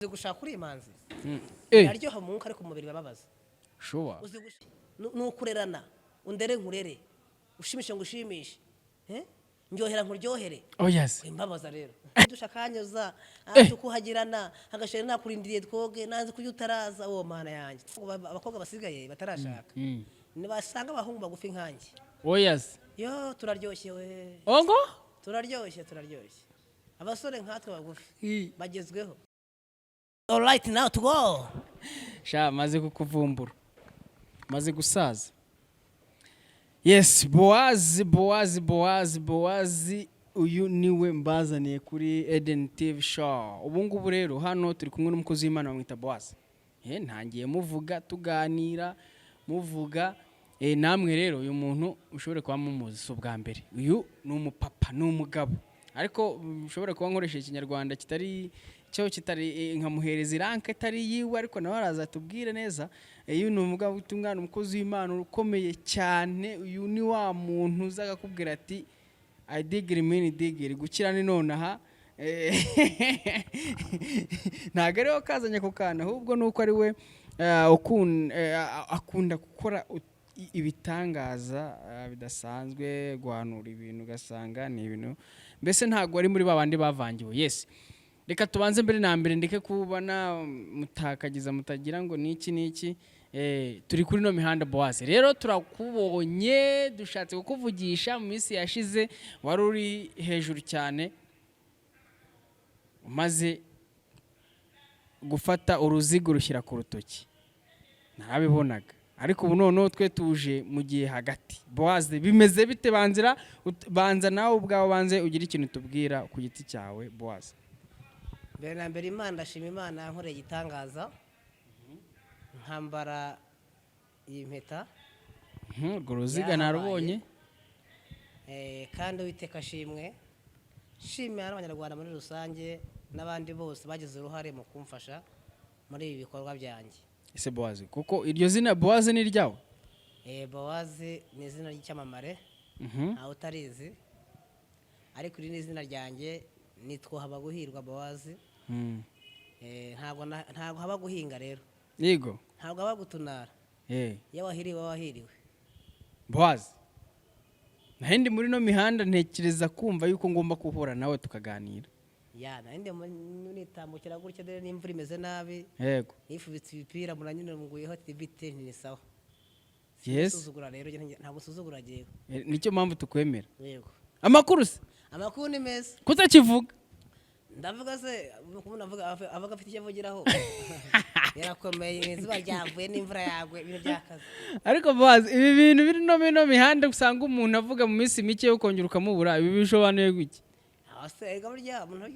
gushaka uri imanzi Eh, aryoha mu nka ariko umubiri bababaza sure. nukurerana undere nkurere ushimishe ngo ushimishe ndyohera nkuryohere Oh yes. imbabaza rero dushakanyoza Eh. tukuhagirana agashera nakurindiriye twoge nanze kuyutaraza uwo mana yanjye abakobwa basigaye batarashaka nibasanga abahungu bagufi nkanjye Oh yes. yo turaryoshye we Ongo? turaryoshye abasore nkatwe bagufi I. bagezweho. All right, now to go. Sha maze kukuvumbura. Maze gusaza. Yes, Boaz uyu niwe mbazaniye kuri Eden TV show. Ubu ngubu rero hano turi kumwe n'umukozi w'Imana bamwita Boaz. Ntangiye muvuga tuganira muvuga namwe rero uyu muntu ushobore kuba mumuzi so bwa mbere. Uyu ni umupapa n'umugabo. Ariko ushobora kuba nkoresheje ikinyarwanda kitari nkamuhereza iranka itari yiwe ariko nawe araza tubwire neza. Uyu ni umugabo utumwana umukozi w'Imana ukomeye cyane. Uyu ni wa muntu uzaga kubwira ati I digiri mini digiri gukira ni nonaha. Ntago ariho kazanye ku kana ahubwo nuko ari we akunda gukora ibitangaza bidasanzwe guhanura ibintu gasanga ni ibintu mbese ntago ari muri babandi bavangiwe. Yes, reka tubanze mbere na mbere ndeke kubana mutakagiza mutagira ngo niki turi kuri no mihanda Boaz. Rero turakubonye dushatse kukuvugisha mu minsi yashize wari uri hejuru cyane umaze gufata uruzigo rushyira ku rutoki narabibonaga ariko ubu noneho twe tuje mu gihe hagati. Boaz bimeze bite banza nawe ubwawe banze ugira ikintu tubwira ku giti cyawe Boaz. Mbere na mbere Imana ndashima Imana yankoreye igitangaza nkambara iyi mpeta urwo ruziga narubonye kandi Uwiteka ashimwe shimira n'abanyarwanda muri rusange n'abandi bose bagize uruhare mu kumfasha muri ibi bikorwa byanjye. Ese Boaz kuko iryo zina Boaz ni ryawe? Boaz ni izina ry'icyamamare aho utarizi ariko iri ni izina ryanjye nitwa Habaguhirwa Boaz. Ntabwo haba guhinga rero. Yego. Ntabwo haba gutunara. Iyo wahiriwe wahiriwe. Boaz. Nahindi muri no mihanda ntekereza kumva yuko ngomba kuhura nawe tukaganira. Nahindi nitambukira gutya dore n'imvura imeze nabi. Yego. Nifubitse ibipira muranyine munguyeho tibite ni sawa. Yes. Suzugura rero ntabwo suzugura giye. Nicyo mpamvu tukwemera. Yego. Amakuru se? Amakuru ni meza. Kutakivuga. Ndavuga se umuntu avuga afite icyo avugiraho. Yarakomeye izuba ryavuye n'imvura yagwe ibintu byakaze. Ariko Boaz ibi bintu biri no mihanda usanga umuntu avuga mu minsi mike yo kongera ukamubura ibi bishobanuye gutya. Ase burya umuntu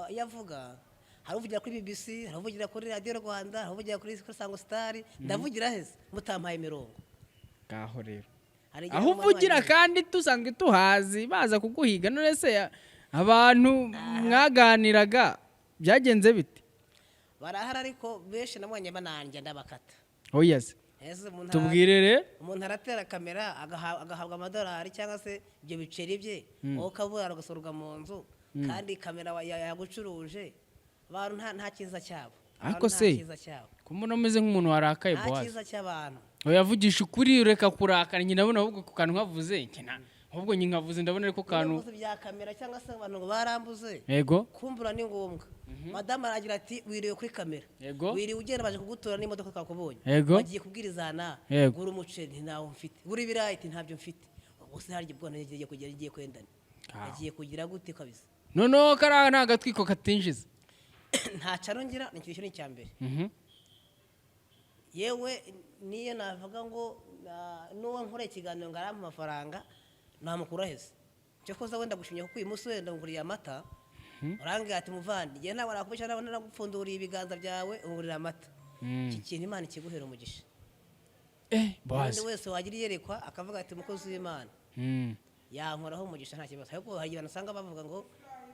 yavuga hari uvugira kuri BBC, hari uvugira kuri Radio Rwanda, hari uvugira kuri Sango Star, ndavugira heze mutampaye imirongo. Gaho rero. Aho uvugira kandi tusanzwe tuhazi baza kuguhiga none se abantu mwaganiraga byagenze bite? Barahara ariko beshe namwanye bananjye ndabakata. Oh yes. Tubwirere umuntu aratera kamera agahabwa amadolari cyangwa se ibyo biceri bye wowe kabura agasorwa mu nzu kandi kamera yagucuruje abantu nta kiza cyabo. Ariko se kumuna umeze nk'umuntu warakaye Boaz. Nta kiza cy'abantu. Oyavugisha ukuri ureka kurakara nyina nabona ahubwo ku kantu nkavuze nkina ahubwo nyinkavuze ndabona ariko kantu bya kamera cyangwa se abantu ngo barambuze. Yego. Kumbura ni ngombwa. Madame aragira ati wiriwe kuri kamera. Yego. Wiriwe ugenda baje kugutora n'imodoka kakubonye. Bagiye kubwirizana gura umuceri ntawo mfite. Gura ibirayi ntabyo mfite. Ubuse harye bwo nagiye kugera igiye kwendana. Agiye kugira gute kabisa. Noneho kara nta gatwiko katinjiza. Nta carongira ni cyisho ni cyambere. Yewe niyo navuga ngo nuwo nkore ikiganiro ngarampa amafaranga namukura heze. Cyo koza wenda gushinya kuko uyu musi wenda nguriye amata. Urangira ati muvandi je nawe nakubisha nabona nagupfunduriye ibiganza byawe ungurira amata. Iki kintu Imana ikiguhera umugisha. Boaz wese wagira yerekwa akavuga ati umukozi w'Imana. Yankoraho umugisha nta kibazo. Ariko hari abantu usanga bavuga ngo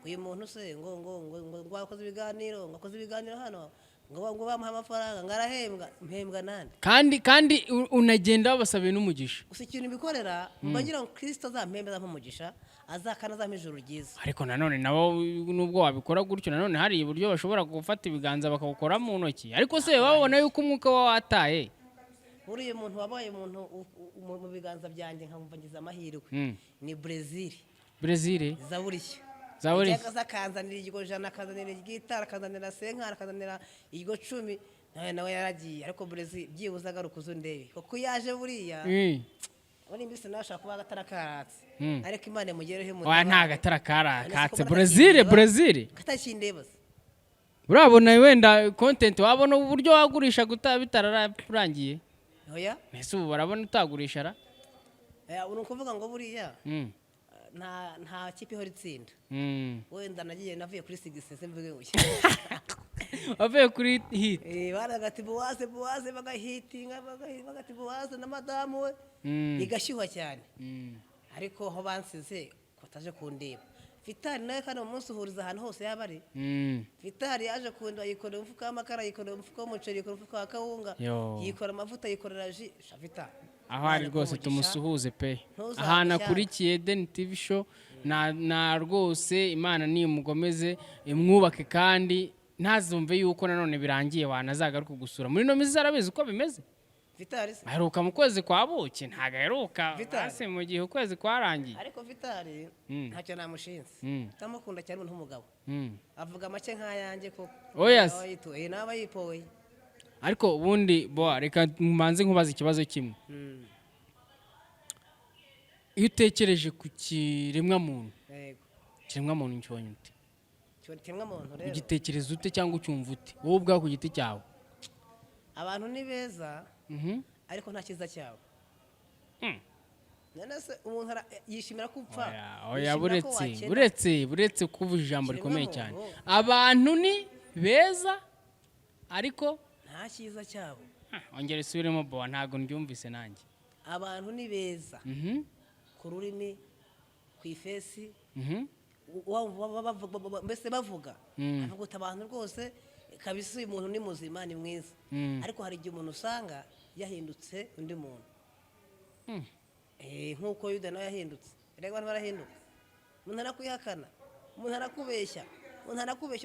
uyu muntu se ngo wakoze ibiganiro ngakoze ibiganiro hano ngo bamuha amafaranga ngarahembwa mpembwa nande kandi unagenda babasabe n'umugisha. Gusa ikintu bikorera mbagira ngo Kristo azampembe umugisha azakana azampa ijuru ryiza. ariko nanone nabo nubwo wabikora gutyo nanone hari uburyo bashobora gufata ibiganza bakawukora mu ntoki ariko se wabona yuko umwuka wawe wataye buriya umuntu wabaye umuntu mu biganza byanjye nkamva ngize amahirwe ni Brazil zaburi akanzanira iryo jana akazanira igitara akazanira senkara akazanira iryo 10 nawe yaragiye ariko Brazil byibuza agaruka uzundebe kuko yaje buriya Wani mbise nashaka kuba gatarakarats. Ariko Imana mugereho mu. Wa nta gatarakarats. Brazil. Katashindebas. Urabona wenda content wabona uburyo wagurisha bitararangiye. Oya? Nese ubu barabona utagurisha ra? Urukuvuga ngo buriya. Nta kipe hori tsinda. Wenda nagiye navuye kuri 6 mvuge ngo. Avuye kuri hit. Baragati buwase bagahitinga bagati buwase na madamu we. Igashyuha cyane. Ariko ho bansize kotaje kundeba. Vitali naye kandi umunsi uhuriza ahantu hose yabari. Vitali yaje kundwa yikora umufuka w'amakara yikora umufuka w'umuceri yikora umufuka wa kawunga yikora amavuta yikorera ji Vitali. Aho ari rwose tumusuhuze pe. Ahantu akurikiye Den TV show na rwose Imana ni umugomeze imwubake kandi ntazumve yuko nanone birangiye wanazagaruka gusura muri no mizi arabizi uko bimeze. Vitali aheruka mu kwezi kwa buki ntaga heruka base mu gihe ukwezi kwarangiye ariko Vitali ntacyo namushinze tamukunda cyane umuntu umugabo avuga make nkayanjye ko naba yipoye ariko ubundi bo reka mbanze nkubaza ikibazo kimwe iyo utekereje ku kiremwa muntu kiremwa muntu ncyonye ute kiremwa muntu rero ugitekereza ute cyangwa ucyumva ute wowe ubwawe ku giti cyawe abantu ni beza ariko nta kiza cyawe nanase umuntu yishimira kupfa oya buretse kuvuga ijambo rikomeye cyane abantu ni beza ariko nta kiza cyabo ongera isubiremo bo ntago ndyumvise nanjye abantu ni beza ku rurimi ku ifesi mbese bavuga avuga abantu rwose kabisa uyu muntu ni muzima ni mwiza ariko hari igihe umuntu usanga yahindutse undi muntu nkuko Yuda nawe yahindutse rega abantu barahinduka umuntu arakwihakana umuntu arakubeshya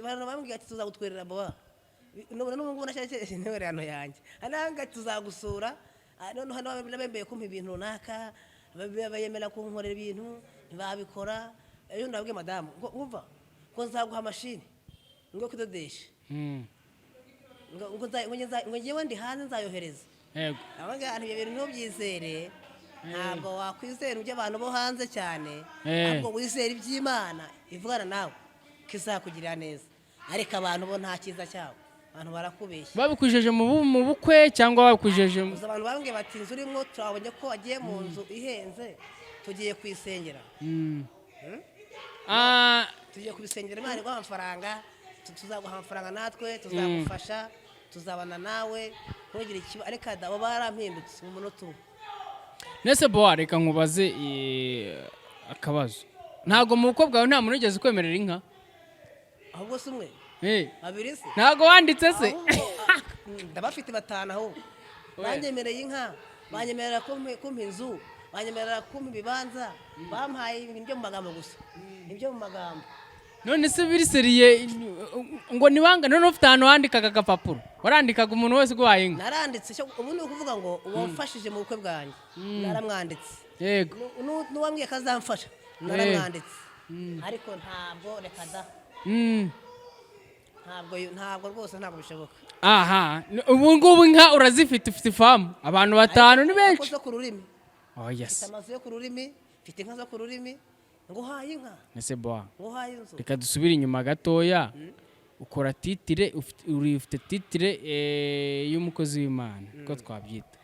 abantu bambwiye ati tuzagutwerera baba none n'ubwo nashaje intererano yanjye ananga tuzagusura none hano nabembeye kumpa ibintu runaka bayemera kunkorera ibintu ntibabikora iyo ndabwiye madamu umva ko nzaguha mashini ngo kudodesha ngo ngewe ndi hanze nzayohereza yego abangana ibyo bintu ntubyizere ntabwo wakwizera ibyo abantu bo hanze cyane ahubwo wizera iby'Imana ivugana nawe kizakugirira neza ariko abantu bo nta kiza cyabo abantu barakubeshya babikujeje mu bukwe cyangwa babikujeje abantu bambwiye bati inzu urimo turabonye ko wagiye mu nzu ihenze tugiye kwisengera tugiye kubisengera Imana iguha amafaranga tuzaguha amafaranga natwe tuzagufasha tuzabana nawe ntugire ikiba ariko abo barampindutse mu munota umwe nese boa reka nkubaze akabazo ntago mu bukwe bwawe nta muntu ugeze kwemerera inka ahubwo se umwe babiri se ntago wanditse se ndabafite 5 aho banyemereye inka banyemerera kumpa inzu banyemerera kumpa ibibanza bampaye ibyo mu magambo gusa ibyo mu magambo none se biriseriye ngo niwanga none ufite ahantu wandikaga agapapuro warandikaga umuntu wese guhaye inka naranditse ubu ni ukuvuga ngo uwamfashije mu bukwe bwanjye naramwanditse yego n'uwambwiye ko azamfasha naramwanditse ariko ntabwo reka da ntabwo rwose ntabwo bishoboka aha ubu ngubu inka urazifite ufite ifamu abantu 5 ni benshi zo ku rurimi yes amazu yo ku rurimi mfite inka zo ku rurimi ngo haye inka nese boa ngo haye inzu reka dusubire inyuma gatoya ukora titire ufite titire y'umukozi w'Imana ko twabyita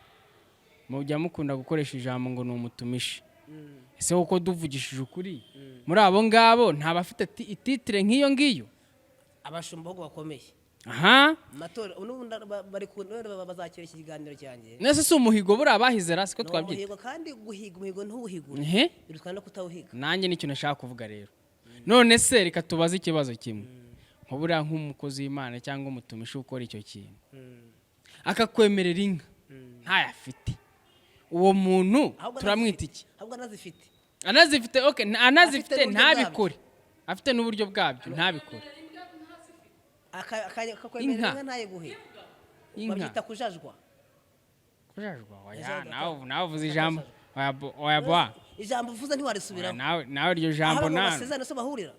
mujya mukunda gukoresha ijambo ngo ni umutumishi ese uko duvugishije ukuri muri abo ngabo nta bafite titire nk'iyo ngiyo abashumba ho bakomeye matora bari bazakira ikiganiro cyanjye nese si umuhigo buri abahize rasi ko twabyita umuhigo kandi guhiga umuhigo ntuwuhigura birutwa no kutawuhiga nanjye nicyo nashaka kuvuga rero none se reka tubaze ikibazo kimwe nk'uburiya nk'umukozi w'Imana cyangwa umutumishi ukora icyo kintu akakwemerera inka ntayafite uwo muntu turamwita iki ahubwo anazifite anazifite okay anazifite Afite n'uburyo ntabikore afite n'uburyo bwabyo ntabikore akakwemerera inka ntayiguhe babyita kujajwa oya nawe uvuze ijambo oya bwa ijambo uvuze ntiwarisubiramo nawe iryo jambo nawe basezerano so bahurira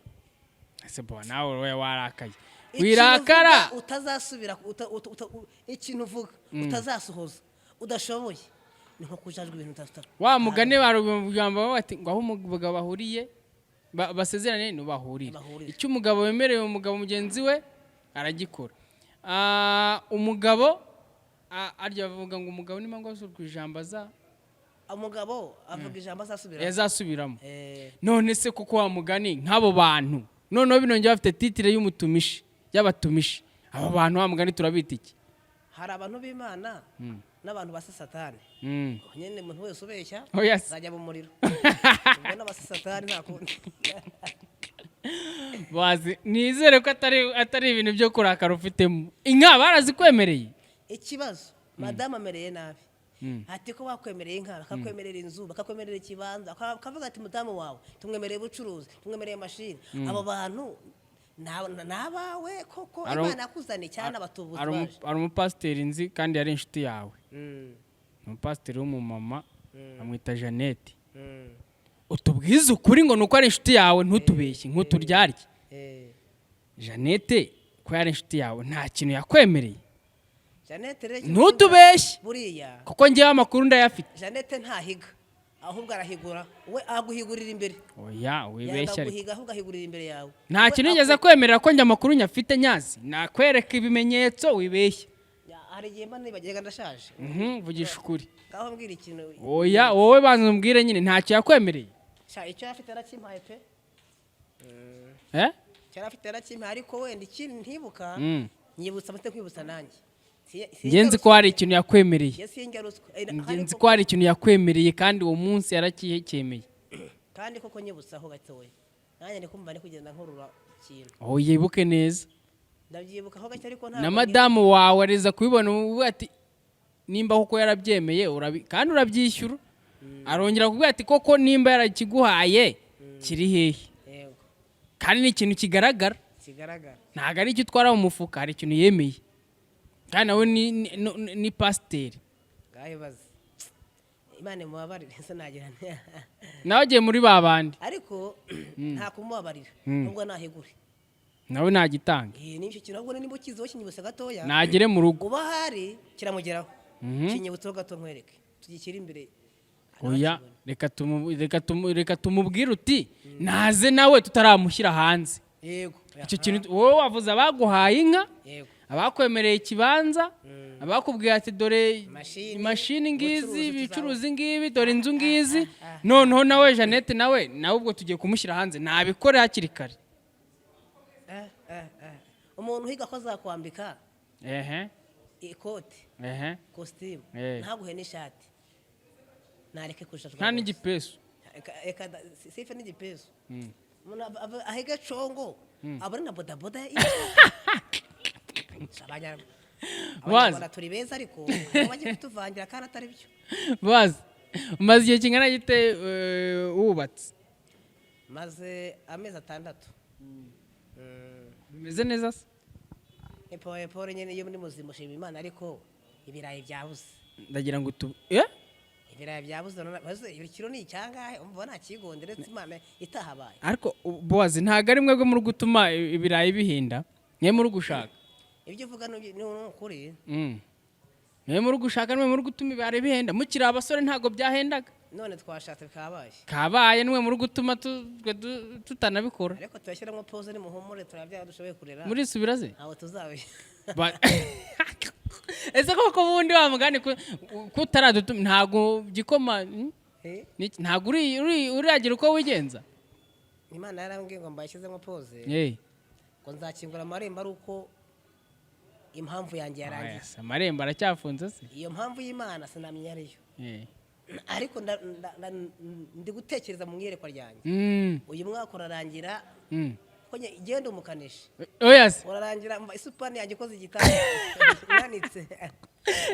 ese bwa nawe we warakaye wirakara utazasubira ikintu uvuga utazasohoza udashoboye ni nko kujajwa ibintu utatatu wa mugane barugamba bati ngo aho umugabo bahuriye basezerane no bahurira icyo umugabo wemereye umugabo mugenzi we aragikora umugabo arya bavuga ngo umugabo ni mango azurwa ijambo umugabo avuga ijambo azasubiramo none se kuko wa mugani nk'abo bantu noneho binongera bafite titire y'umutumishi y'abatumishi aba bantu wa mugani turabita iki hari abantu b'Imana n'abantu basa satani nyene umuntu wese ubeshya azajya mu muriro ubona basa satani nta kundi bazi nizere ko atari ibintu byo kurakara ufitemo inka barazikwemereye ikibazo madame amereye nabi ati ko wakwemereye inka bakakwemerera inzu bakakwemerera ikibanza akavuga ati mudamu wawe tumwemereye ubucuruzi tumwemereye mashini abo bantu nabawe koko Imana yakuzaniye cyane abatubuzi ari umupasiteri nzi kandi yari inshuti yawe umupasiteri w'umumama amwita Jeannette utubwize ukuri ngo nuko ari inshuti yawe ntutubeshye nk'uturyarye Jeannette ko yari inshuti yawe nta kintu yakwemereye ntutubeshye buriya kuko ngewe amakuru ndayafite Jeannette ntahiga ahubwo arahigura we aguhigurira imbere oya wibeshya ariko ahubwo ahigurira imbere yawe nta kintu nigeze kwemerera ko njye amakuru nyafite nyazi nakwereka ibimenyetso wibeshye hari igihe mba nibagega ndashaje vugisha ukuri ngaho mbwira ikintu oya wowe banza umbwire nyine ntacyo yakwemereye icyo yafite arakimpaye pe icyo yafite arakimpaye ariko wenda ikindi ntibuka nyibutsa mute kwibutsa nanjye ngenzi ko hari ikintu yakwemereye ngenzi ko hari ikintu yakwemereye kandi uwo munsi yarakihekemeye kandi koko nyibutsaho gatoya nanjye ndikumva ni kugenda nkurura ikintu yibuke neza ndabyibukaho gake ariko nta na madamu wawe areza kubibona ubu ati nimba koko yarabyemeye kandi urabyishyura arongera kuvuga ati koko nimba yarakiguhaye kiri hehe kandi ni ikintu kigaragara ntabwo ari icyo utwara mu mufuka hari ikintu yemeye kandi nawe ni pasiteri ngahibaze Imana imubabarire se nagira nawe ugiye muri ba bandi ariko nta kumubabarira nubwo nahigure nawe nagitanga n'icyo kintu ahubwo nimba ukiziho kinyibutse gatoya nagere mu rugo uba hari kiramugeraho kinyibutseho gato nkwereke tugikira imbere oya reka tumubwire uti naze nawe tutaramushyira hanze yego icyo kintu wowe wavuze abaguhaye inka abakwemereye ikibanza abakubwiye ati dore imashini ngizi ibicuruzi ngibi dore inzu ngizi noneho nawe Jeannette nawe ubwo tugiye kumushyira hanze nabikore hakiri kare umuntu uhiga ko azakwambika ikote kositimu ntaguhe n'ishati nareke kujajwa nta n'igipesu sife n'igipesu umuntu ahiga congo abari na bodaboda abanyarwanda turi beza ariko bajya kutuvangira kandi atari byo bazi umaze igihe kingana gite wubatse maze amezi 6 bimeze neza se epore nyine iyo muri muzima ushima Imana ariko ibirayi byabuze ndagira ngo ibirayi byabuze maze ibikiro ni icyangahe umva nta kigondere Imana itahabaye ariko bowazi ntago ari mwebwe muri gutuma ibirayi bihinda mwe muri gushaka ibyo uvuga ni ukuri mwe muri gushaka mwe muri gutuma ibirayi bihenda mukiri abasore ntago byahendaga none twashatse kabaye nimwe muri gutuma tutanabikora ariko tuyashyiramo pause ni muhumure turabya dushoboye kurera muri subira ze aho tuzabe ese koko bundi wa mugani kutaradutuma ntago gikoma ntago uragira uko wigenza Imana yarambwiye ngo mbayishyizemo pause ngo nzakingura amarembo ari uko impamvu yanjye yarangiye amarembo aracyafunze se iyo mpamvu y'Imana sinamenya ariyo ariko ndi gutekereza mu mwiyerekwa ryanjye uyu mwaka urarangira ko igenda umukanishi urarangira isupani yanjye ikoze igitanda yanitse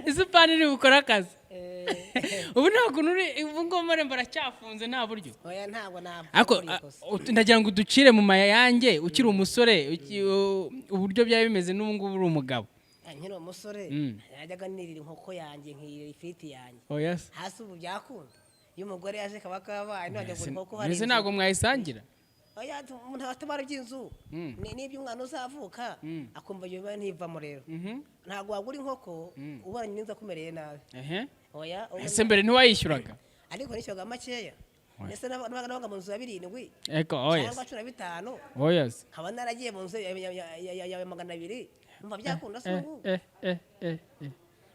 isupani iri bukora akazi ubu ntabwo ubu ngubu amarembo aracyafunze nta buryo. oya ntabwo ariko ndagira ngo uducire mu mayange ukiri umusore uburyo byaba bimeze n'ubu ngubu uri umugabo. nkiri umusore najyaga nirira inkoko yanjye nkirira ifiriti yanjye hasi ubu byakunda iyo umugore yaje kaba kabaye ntajya ngo inkoko hari mbese ntabwo mwayisangira. oya umuntu atabara by'inzu n'ibyo umwana uzavuka akumva ibyo bibaye ntivamo rero ntabwo wagura inkoko ubonye n'inzu akumereye nabi. oya ese mbere ntiwayishyuraga? ariko nishyuraga makeya ndetse n'abaga mu nzu ya 7 cyangwa 15 nkaba naragiye mu nzu ya 200 mva byakunda se ubu.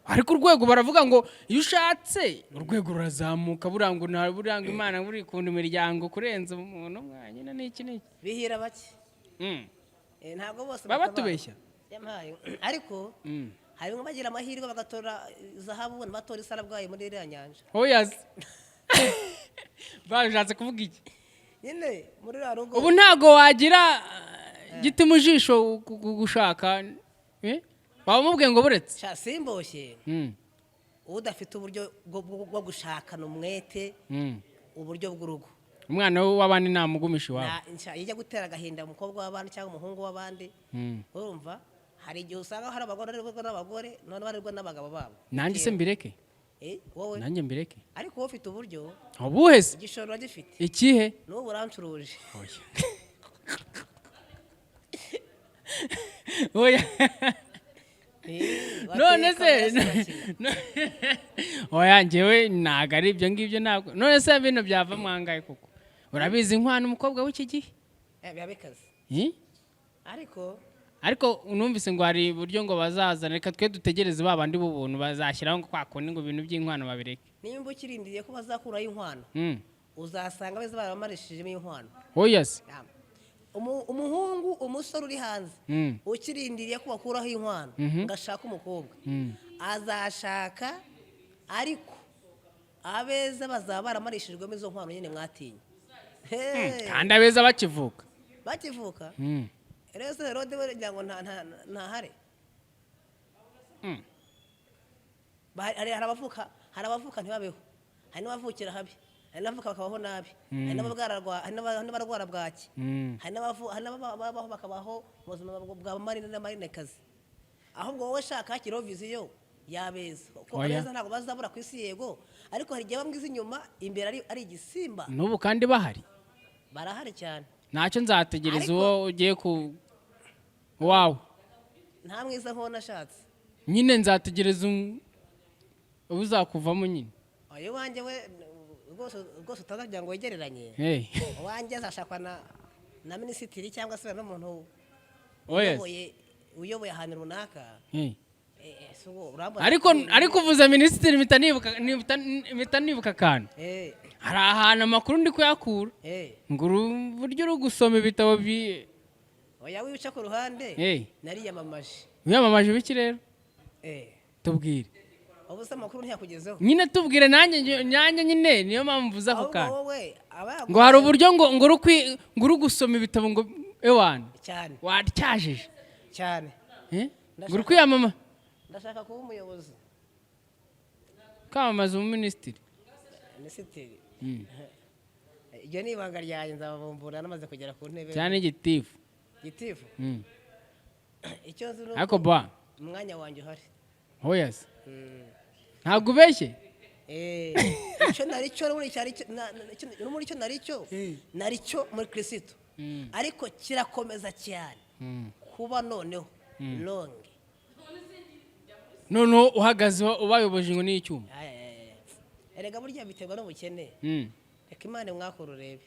ariko urwego baravuga ngo iyo ushatse urwego rurazamuka buranga Imana buri kunda imiryango kurenza umuntu mwanyine n'iki bihira bake ntabwo bose baba batubeshya ariko hari bamwe bagira amahirwe bagatora zahabu batora isarabwayi muri iriya nyanja. bashatse kuvuga iki nyine muri rwa rugo ubu ntago wagira giti mu jisho gushaka waba umubwiye ngo buretse simboshye udafite uburyo bwo gushakana umwete uburyo bw'urugo umwana w'abandi namugumisha iwabo ijya gutera agahinda umukobwa w'abandi cyangwa umuhungu w'abandi urumva hari igihe usanga hari abagore n'abagore n'abarirwa n'abagabo babo. nanjye se mbireke wowe nanjye mbireke ariko wowe ufite uburyo ubuhese igishoro gifite ikihe n'ubu urancuruje. oya none se oya njyewe ntago ari ibyo ngibyo ntabwo none se bino byava mwangaye koko urabizi inkwano umukobwa w'iki gihe biba bikaze ariko numvise ngo hari uburyo ngo bazazana reka twe dutegereze babandi b'ubuntu bazashyiraho ngo kwa kundi ngo ibintu by'inkwano babireke. nimba ukirindiriye ko bazakuraho inkwano uzasanga beza baramarishijemo inkwano. umuhungu umusore uri hanze ukirindiriye ko bakuraho inkwano ngashaka umukobwa azashaka ariko abeza bazaba baramarishijwemo izo nkwano nyine mwatinye kandi abeza bakivuka rero Herode we ngira ngo ntahare hari abavuka ntibabeho hari n'abavukira habi hari n'abavuka bakabaho nabi hari n'abarwara bwaki hari n'ababaho bakabaho mu buzima bwa marine na marinekazi ahubwo wowe shaka hakiriho viziyo yabeza kuko abeza ntabwo bazabura ku isi yego ariko hari igihe bamwiza inyuma imbere ari igisimba n'ubu kandi barahari cyane ntacyo nzategereza uwo ugiye ku wawe nta mwiza nk'uwo nashatse nyine nzategereza uzakuvamo nyine uyu wanjye we rwose utazagira ngo wegereranye uwanjye azashakwa na minisitiri cyangwa se n'umuntu uyoboye ahantu runaka. ariko uvuze minisitiri mpita nibuka akantu hari ahantu amakuru ndi kuyakura ngo uburyo uri gusoma ibitabo oya wica ku ruhande nariyamamaje. wiyamamaje biki rero tubwire ubu se amakuru ntiyakugezeho nyine tubwire nanjye nyine niyo mpamvu mvuze ako kantu ngo hari uburyo ngo uri gusoma ibitabo ngo ewana cyane watyajije cyane ngo uri kwiyamamaza ndashaka kuba umuyobozi kwamamaza umuminisitiri iryo ni ibanga ryanjye nzababumbura namaze kugera ku ntebe cyane gitifu icyo nzi ariko umwanya wanjye uhari ntabwo ubeshye icyo naricyo muri kirisito ariko kirakomeza cyane kuba noneho longe noneho uhagaze ubayoboje ngo n'icyuma erega burya biterwa n'ubukene reka imana mwakora urebe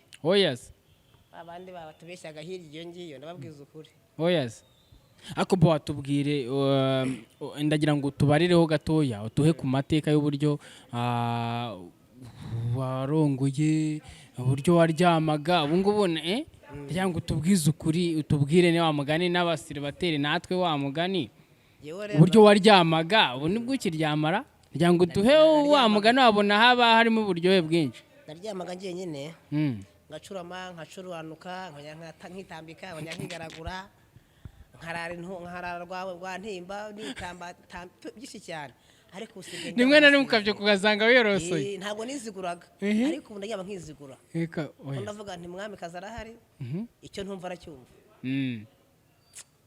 abandi batubeshyaga hirya iyo ngiyo ndababwiza ukuri ariko watubwire ndagira ngo tubarireho gatoya utuhe ku mateka y'uburyo warongoye uburyo waryamaga ubu ngubu ndagira ngo utubwize ukuri utubwire wa mugani n'abasiribateri natwe wa mugani uburyo waryamaga ubu nibwo ukiryamara ndagira ngo utuhe wa mugani wabona haba harimo uburyohe bwinshi. naryamaga ngiye nyine ngacurama nkacuranuka nkitambika nkigaragura nkarara rwa ntimba n'itamba byinshi cyane ariko usigaye nimwe na nimwe ukavye kugasanga wiyorosoye ntabwo niziguraga ariko ubu ndaryama nkizigura eka oya ndavuga nti mwami kaza arahari icyo ntumva aracyumva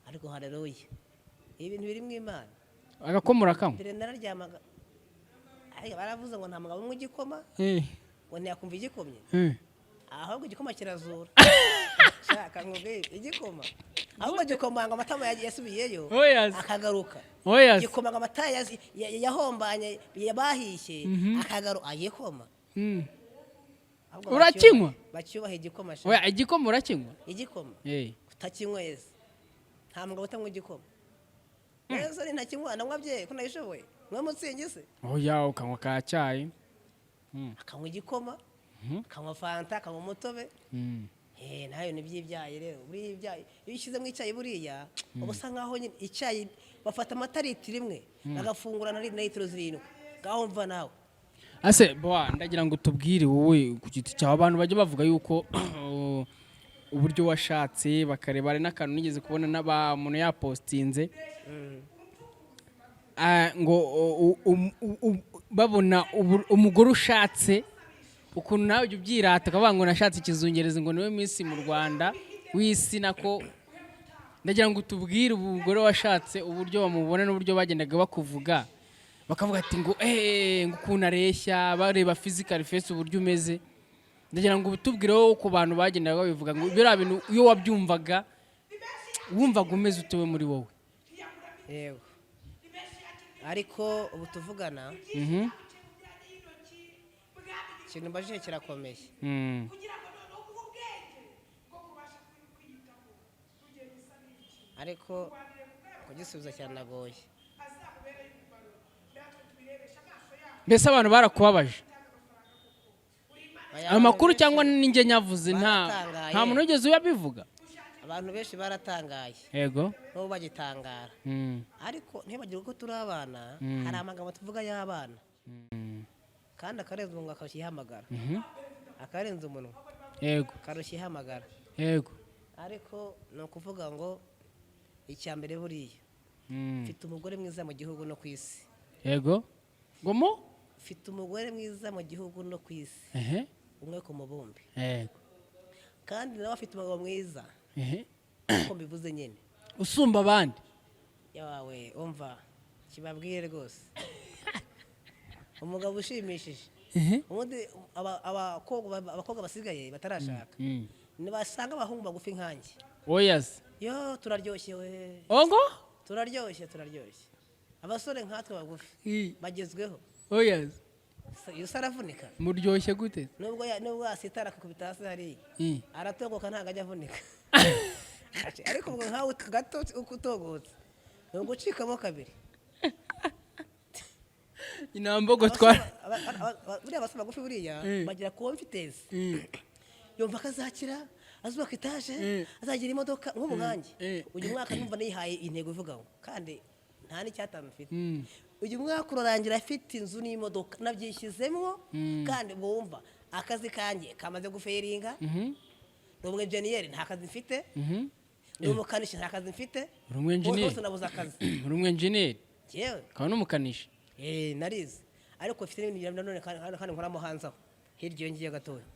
ariko haleluya ibintu biri mu Imana agakomora kamwe dire nararyamaga ariko baravuze ngo nta mugabo umwe igikoma ngo ntiyakumva igikomye ahubwo igikoma kirazura shaka nkubwire igikoma ahubwo gikomanga amatama yasubiyeyo akagaruka gikomanga amata yahombanye yabahishe akagaruka ayikoma urakinywa bacyubaha igikoma oya igikoma urakinywa igikoma utakinyweza nta mugabo utanywa igikoma neza ni ntakinywa namwe abye ko nayishoboye mwe mutsingise oya ukanywa ka cyayi akanywa igikoma akanywa fanta akanywa umutobe nayo ni by'ibyayi rero buri ibyayi iyo ushyize mu icyayi buriya ubusa nkaho icyayi bafata amata litiro imwe bagafungura na litiro 7 ngaho mva nawe ase bwa ndagira ngo tubwire wowe ku giti cyawe abantu bajye bavuga yuko uburyo washatse bakareba ari n'akantu nigeze kubona n'abamuntu yapostinze ngo babona umugore ushatse ukuntu nawe ujya ubyirata ukavuga ngo nashatse ikizungereza ngo niwe minsi mu Rwanda w'isi nako ndagira ngo tubwire umugore washatse uburyo bamubona n'uburyo bagendaga bakuvuga bakavuga ati ngo ukuntu areshya bareba physical face uburyo umeze ndagira ngo utubwireho ku bantu bagendaga babivuga ngo biriya bintu iyo wabyumvaga wumvaga umeze utewe muri wowe yego ariko ubu tuvugana ikintu mbajije kirakomeye ariko kugisubiza cyanagoye mbese abantu barakubabaje amakuru cyangwa ninjye nyavuze nta muntu wigeze uyabivuga abantu benshi baratangaye yego n'ubu bagitangara ariko ntibagire uko turi abana hari amagambo tuvuga y'abana kandi akarenza umunwa akarushya ihamagara akarenza umunwa yego karushya ihamagara yego ariko ni ukuvuga ngo icya mbere buriya mfite umugore mwiza mu gihugu no ku isi yego ngomo mfite umugore mwiza mu gihugu no ku isi umwe ku mubumbi yego kandi nawe afite umugabo mwiza uko mbivuze nyine usumba abandi yawe umva kibabwire rwose umugabo ushimishije ubundi abakobwa basigaye batarashaka ntibasanga abahungu bagufi nkanjye oyazi yo turaryoshye we ongo turaryoshye abasore nkatwe bagufi bagezweho oyazi iyo saravunika muryoshye gute nubwo asitara akakubita hasi hariya aratongoka ntabwo ajya avunika ariko ubwo nkawe gato uko utogotse ni ugucikamo kabiri inambogo twara buriya abasore bagufi buriya bagira confidence yumva ko azakira azubaka etaje azagira imodoka nk'umwanjye uyu mwaka numva nihaye intego ivuga ngo kandi nta n'icyatanu mfite uyu mwaka urarangira afite inzu n'imodoka nabyishyizemo kandi wumva akazi kanjye kamaze guferinga ni umwenjeniyeri nta kazi mfite ni umukanishi nta kazi mfite bose nabuze akazi uri umwenjeniyeri yewe ukaba n'umukanishi narize ariko mfite n'ibindi bintu nanone kandi nkoramo hanze aho hirya iyo ngiye gatoya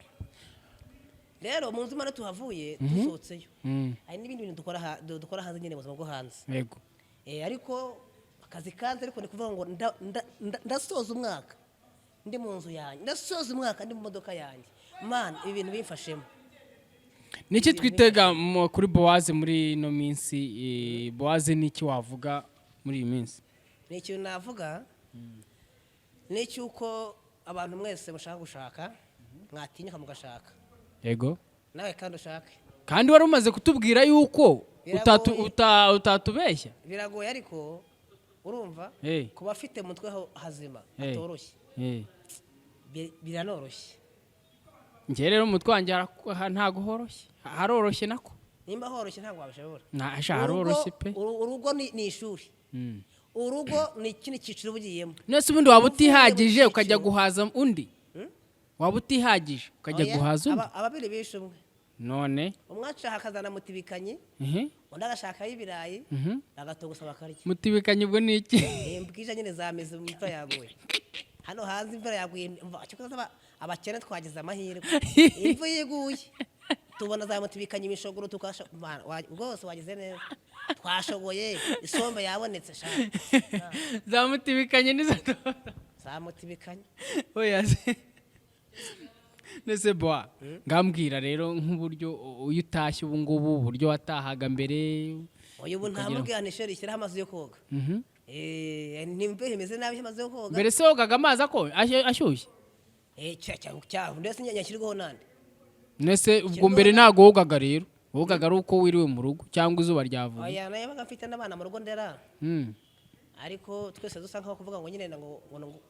rero mu nzu imana tuhavuye dusohotseyo hari n'ibindi bintu dukora hanze nyine mu buzima bwo hanze yego ariko akazi kanze ariko ni kuvuga ngo ndasoza umwaka ndi mu nzu yanjye ndasoza umwaka ndi mu modoka yanjye man ibi bintu bimfashemo niki twitega kuri Bowaze muri ino minsi Bowaze niki wavuga muri iyi minsi ni ikintu navuga ni icyuko abantu mwese mushaka gushaka mwatinyuka mugashaka yego nawe kandi ushake kandi wari umaze kutubwira yuko utatubeshya biragoye ariko urumva kuba afite mutwe hazima atoroshye biranoroshye njye rero umutwe wanjye ntago horoshye haroroshye nako nimba horoshye ntabwo wabishobora haroroshye pe urugo ni ishuri urugo ni ikindi cyiciro ubugiyemo nese ubundi waba utihagije ukajya guhaza undi waba utihagije ukajya guhaza undi ababiri bishe umwe none umwe ashaka akazana mutibikanye undi agashakaho ibirayi agatongosa bakarya mutibikanye ubwo ni iki bwije nyine zameze imvura yaguye hano hanze imvura yaguye abakene twagize amahirwe imvura yiguye tubona zamutibikanye imishogoro tukasha rwose wagize neza twashogoye isombe yabonetse sha zamutibikanye nizo zamutibikanye oya nese boa ngambwira rero nk'uburyo uyu utashye ubu ngubu uburyo watahaga mbere ubu nta mubwihanisho rishyiraho amazi yo koga nimbe himeze nabi amazi yo koga mbere se wogaga amazi ashyushye cyangwa ndetse nyashyirwaho nande nese ubwo mbere ntago wogaga rero wogaga ari uko wiriwe mu rugo cyangwa izuba ryavuye oya nayo mfite n'abana mu rugo ndera ariko twese dusa nkaho kuvuga ngo nyine ngo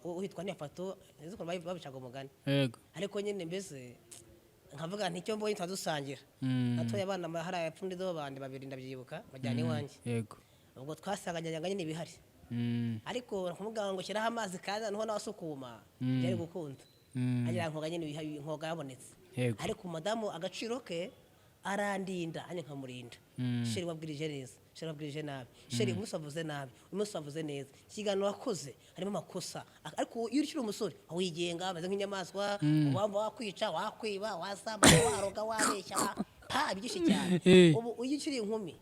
uhitwa n'ifato nzi ko babicaga umugani yego ariko nyine mbese nkavuga nti cyo mbonye twadusangira natoye abana hari abapfundi do bandi babiri ndabyibuka bajyana iwanjye yego ubwo twasanganyanga nyine ibihari ariko nkuvuga ngo shyiraho amazi kandi noneho n'abasukuma byari gukunda agira nkoga nyine inkoga yabonetse ariko madamu agaciro ke arandinda anye nkamurinda sheri wabwirije neza sheri wabwirije nabi sheri umunsi wavuze nabi umunsi wavuze neza ikiganiro wakoze harimo amakosa ariko iyo ukiri umusore wigenga ameze nk'inyamaswa waba wakwica wakwiba wasamba waroga wabeshya byinshi cyane ubu iyo ukiri inkumi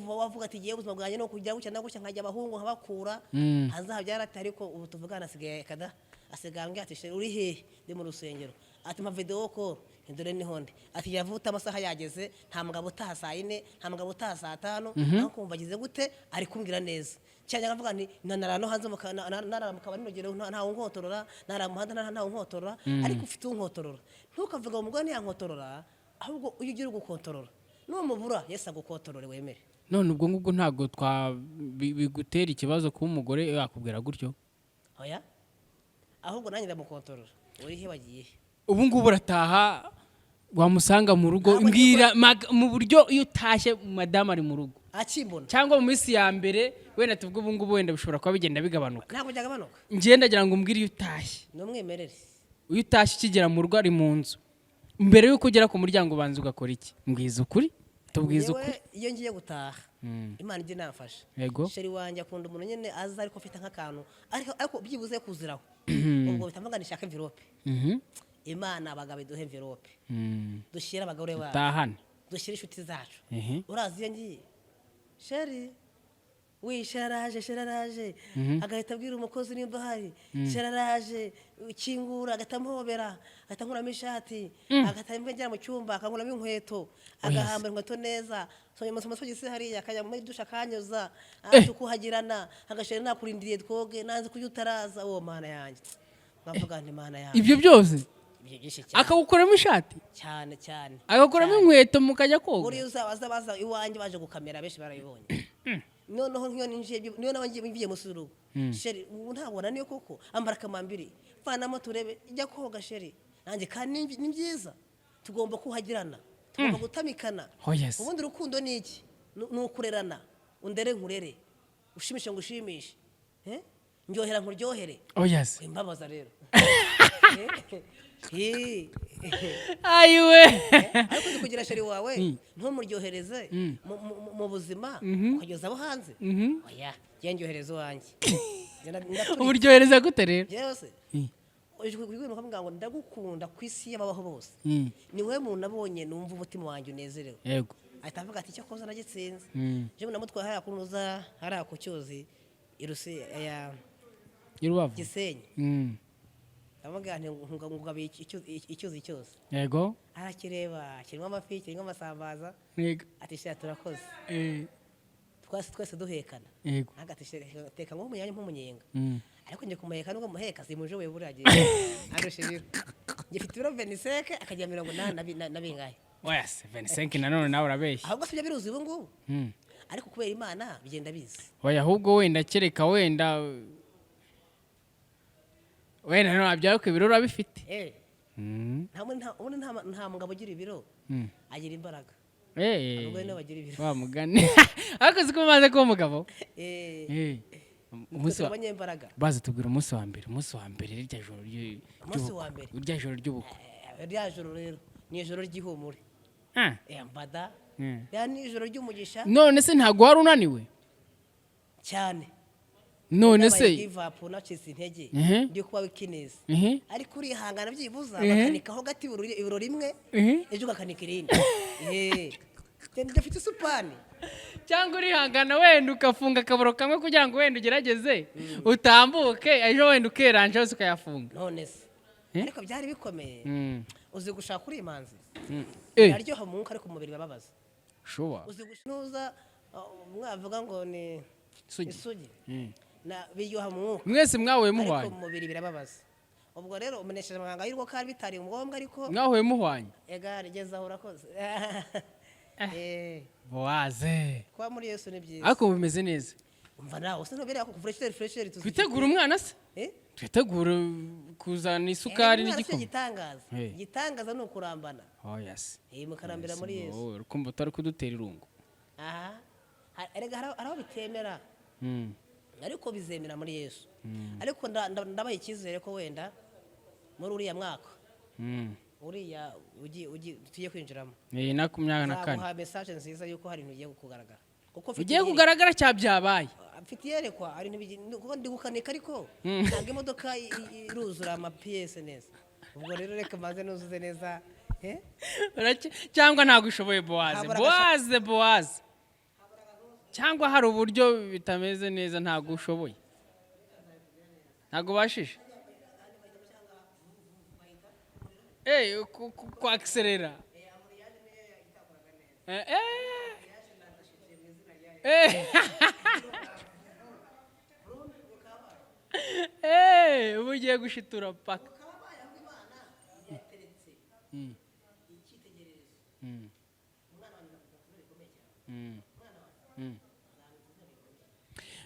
wavuga ati giye ubuzima bwanjye no kujya gucya nagucya nkajya abahungu nkabakura hazabyara ati ariko ubu tuvugana asigaye kada asigambwe ati sheri uri hehe ndi mu rusengero ati mpa video ko ndore ni honde ati yavuta amasaha yageze nta mugabo utaha saa 4 nta mugabo utaha saa 5 nakumva gize gute ari kumbwira neza cyane ngavuga nti nanarano hanze naramukaba ninogero nta unkotorora naramuhanda nta unkotorora ariko ufite unkotorora ntukavuga umugore yankotorora ahubwo uyigira gukontorora numubura Yesu agukotorore wemere none ubwo ngubwo ntago bigutera ikibazo kuba umugore yakubwira gutyo oya ahubwo nanjye ndamukontorora uri he wagiye ubu ngubu urataha wamusanga mu rugo mbwira mu buryo iyo utashye madame ari mu rugo akimbona cyangwa mu minsi ya mbere wenda tuvuga ubu ngubu wenda bishobora kuba bigenda bigabanuka ntabwo byagabanuka ngenda ndagira ngo mbwire iyo utashye n'umwemerere iyo utashye ukigera mu rugo ari mu nzu mbere yuko ugera ku muryango ubanza ugakora iki mbwiza ukuri tubwiza ukuri iyo ngiye gutaha Imana ijye nafasha sheri wanjye akunda umuntu nyine aza ariko afite nk'akantu ariko byibuze kuziraho ubwo bitamuganisha envelope Imana abagabo iduhe envelope dushyira abagore bacu tahane dushyira inshuti zacu urazi iyo ngiye sheri sheraraje agahita abwira umukozi nimba hari sheraraje ukingura agahita amuhobera agahita nkuramo ishati agahita amujyana mu cyumba akanguramo inkweto agahambira inkweto neza somo gisi hariya akajya muri dusha akanyoza tukuhagirana agashira nakurindiriye twoge nanze kujya utaraza uwo mana yanjye nkavuga nti mana yanjye ibyo byose akagukuramo ishati cyane agakuramo inkweto mukajya koga uri uzabaza iwanjye baje gukamera benshi barabibonye noneho nk'iyo ninjiye niyo nabangiye musurugo sheri ntabona niyo koko ambara kamambiri vanamo turebe ijya koga sheri nanjye kandi ni byiza tugomba kuhagirana tugomba gutamikana ubundi urukundo ni iki ni ukurerana undere nkurere ushimishe ngo ushimishe ndyohera nkuryohere imbabaza rero ayiwe ariko kugira sheri wawe ntumuryohereze mu buzima ukageza abo hanze oya ndyohereza wanjye uburyohereza gute rero byose uje kubwira ngo ndagukunda ku isi y'ababaho bose ni we muntu abonye numva umutima wanjye unezerewe yego ahita avuga ati cyo koza nagitsinze je namutwaye hariya kunuza hariya ku cyuzi iruse ya Irubavu Gisenyi avuga nti ngabe icyuzi cyose yego arakireba kirimo amafi kirimo amasambaza yego ati shira turakoze twese duhekana yego agati shira teka ngo umunyanya nk'umunyenga ariko nje kumuheka nubwo muheka simuje we buragiye arushirira gifite ibiro 25 akajya 80 na bingahe oya 25 nanone nawe urabeshya ahubwo sibyo biruzi ubu ngubu ariko kubera Imana bigenda bizi oya ahubwo wenda kereka wenda no abyaye ko ibiro urabifite nta mugabo ugira ibiro agira imbaraga abagore nabo bagira ibiro wa mugani ariko siko maze ko umugabo umunsi wabonye imbaraga baza tubwira umunsi wa mbere rya joro rya joro ry'ubukwe rya joro rero ni ijoro ry'ihumure mbada ya ni ijoro ry'umugisha none se ntago wari unaniwe cyane none se give up nacitse intege Mhm. ndi kuba wikineza Mhm. ariko urihangana byibuza bakanikaho gati iburo rimwe ejo gakanika irindi ndafite isupani cyangwa urihangana wenda ugafunga akaburo kamwe kugira ngo wenda ugerageze utambuke ejo wenda ukeranje hose ukayafunga none se ariko byari bikomeye uzi gushaka uri imanzi eh aryoha mu mwuka ariko umubiri bababaza sure uzi gushnuza mwavuga ngo ni isugi na biryoha mu mwuka mwese mwahuye ariko muhwanye mu mubiri birababaza ubwo rero umenesheje amahanga y'urugo kandi bitari ngombwa ariko mwahuye muhwanye egare geza aho urakoze Boaze kwa muri Yesu ni byiza ariko bimeze neza umva nawe usa n'ubereye ko fresher twitegura umwana se twitegura kuzana isukari n'igikoma gitangaza no kurambana oh yes mukarambira muri Yesu urukumva utari kudutera irungu aha erega araho bitemera ariko bizemera muri Yesu ariko ndabaye icyizere ko wenda muri uriya mwaka uriya tugiye kwinjiramo na 24 ha message nziza yuko hari ibintu bigiye kugaragara kuko bigiye kugaragara cyabyabaye mfite yerekwa ari kuko ndi gukanika ariko ntabwo imodoka iruzura amapiyese neza ubwo rero reka maze nuzuze neza cyangwa ntabwo ushoboye Boaze cyangwa hari uburyo bitameze neza ntabwo ushoboye ntabwo bashije ku accelera ubu ugiye gushitura paka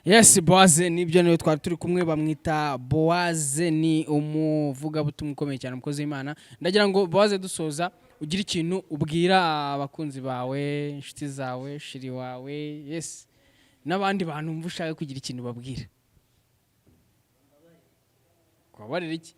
yes Boaze nibyo niwe twari turi kumwe bamwita Boaze ni umuvugabutumwa ukomeye cyane umukozi w'Imana ndagira ngo Boaze dusoza ugira ikintu ubwira abakunzi bawe inshuti zawe shiri wawe yes n'abandi bantu umva ushaka kugira ikintu babwira kwabarira iki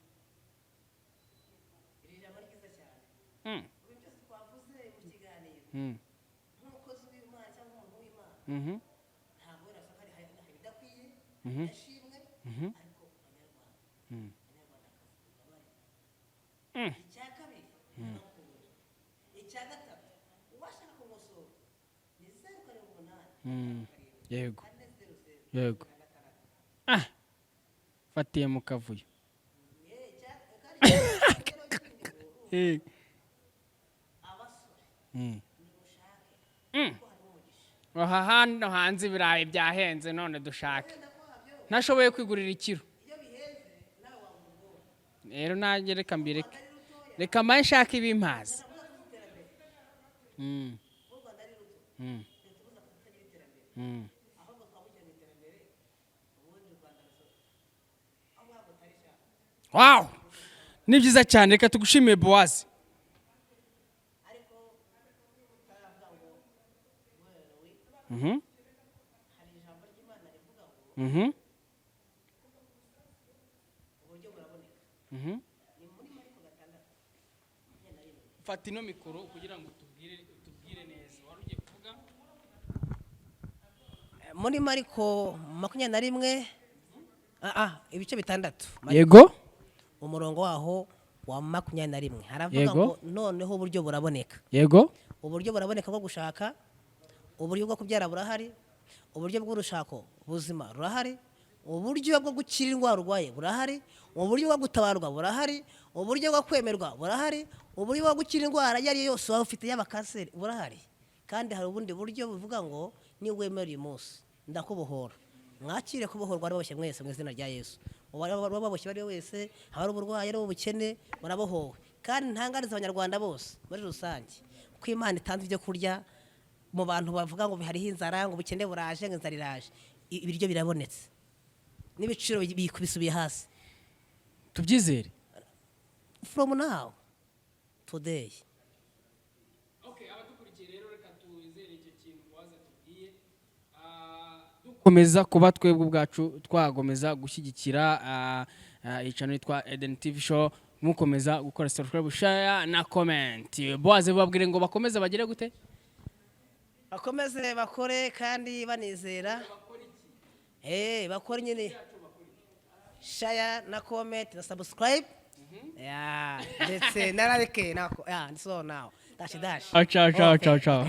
yego yego fatiye mu kavuyo aha hano hanze ibirayi byahenze none dushake ntashoboye kwigurira ikiro rero nanjye reka mbireke reka mbaye nshaka ibimpaza wow ni byiza cyane reka tugushimiye Boaze fata ino mikoro kugira ngo tubwire neza wari ugiye kuvuga muri Mariko 21 ibice bitandatu yego umurongo waho wa 21 haravuga ngo noneho uburyo buraboneka yego uburyo buraboneka bwo gushaka uburyo bwo kubyara burahari uburyo bw'urushako buzima burahari uburyo bwo gukira indwara urwaye burahari uburyo bwo gutabarwa burahari uburyo bwo kwemerwa burahari uburyo bwo gukira indwara yari yose waba ufite y'abakanseri burahari kandi hari ubundi buryo buvuga ngo ni wemera uyu munsi ndakubohora mwakire kubohorwa araboshye mwese mu izina rya Yesu baboshye bari wese hari uburwayi ari ubukene murabohowe kandi ntanganiza abanyarwanda bose muri rusange ko Imana itanze ibyo kurya mu bantu bavuga ngo bihariho inzara ngo ubukene buraje ngo inzara iraje ibiryo birabonetse n'ibiciro bisubiye hasi tubyizere from now today abadukurikiye rero reka tuwizere icyo kintu Boaze tubwiye dukomeza kuba twebwe ubwacu twagomeza gushyigikira icano yitwa Eden TV show mukomeza gukora subscribe share na comment Boaze babwire ngo bakomeze bagire gute bakomeze bakore kandi banizera bakora nyine share na comment na subscribe ndetse na like nako so now dash Ciao, ciao, ciao, ciao.